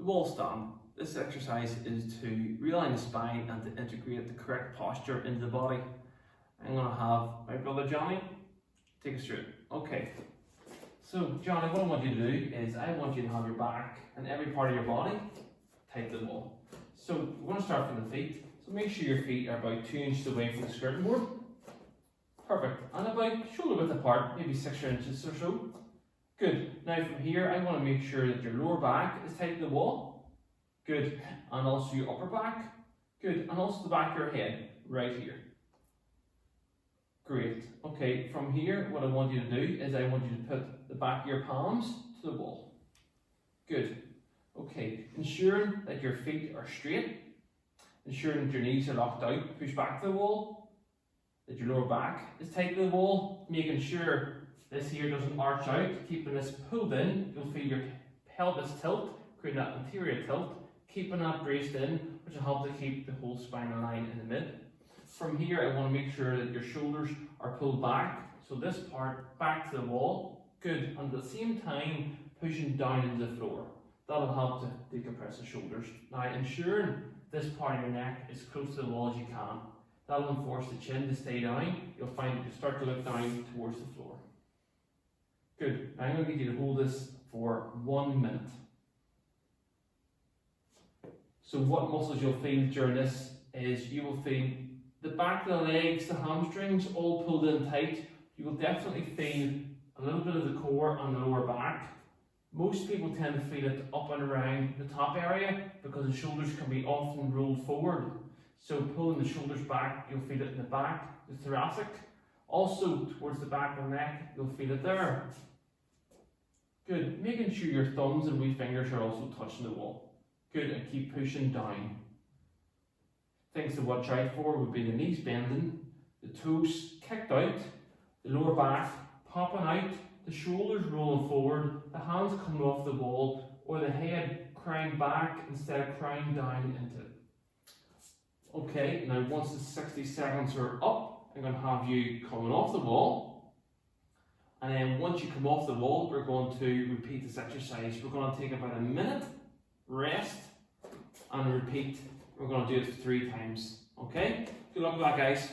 The wall stand. This exercise is to realign the spine and to integrate the correct posture into the body. I'm going to have my brother Johnny take us through it. Okay, so Johnny, what I want you to do is I want you to have your back and every part of your body tight to the wall. So we're going to start from the feet. So make sure your feet are about 2 inches away from the skirting board. Perfect. And about shoulder width apart, maybe 6 inches or so. Good. Now from here, I want to make sure that your lower back is tight to the wall. Good. And also your upper back. Good. And also the back of your head, right here. Great. Okay, from here, what I want you to do is I want you to put the back of your palms to the wall. Good. Okay, ensuring that your feet are straight, ensuring that your knees are locked out, push back to the wall, that your lower back is tight to the wall, making sure this here doesn't arch out, keeping this pulled in. You'll feel your pelvis tilt, creating that anterior tilt, keeping that braced in, which will help to keep the whole spine aligned in the mid. From here, I want to make sure that your shoulders are pulled back, so this part back to the wall. Good, and at the same time, pushing down into the floor. That'll help to decompress the shoulders. Now, ensuring this part of your neck is close to the wall as you can. That'll enforce the chin to stay down. You'll find that you start to look down towards the floor. Good. Now I'm going to get you to hold this for 1 minute. So what muscles you'll feel during this is you will feel the back of the legs, the hamstrings all pulled in tight. You will definitely feel a little bit of the core and the lower back. Most people tend to feel it up and around the top area because the shoulders can be often rolled forward. So pulling the shoulders back, you'll feel it in the back, the thoracic. Also towards the back of the neck, you'll feel it there. Good. Making sure your thumbs and wee fingers are also touching the wall. Good, and keep pushing down. Things to watch out for would be the knees bending, the toes kicked out, the lower back popping out, the shoulders rolling forward, the hands coming off the wall, or the head crying back instead of crying down into it. Okay, now once the 60 seconds are up, I'm going to have you coming off the wall. And then once you come off the wall, we're going to repeat this exercise. We're going to take about a minute, rest, and repeat. We're going to do it 3 times. Okay? Good luck with that, guys.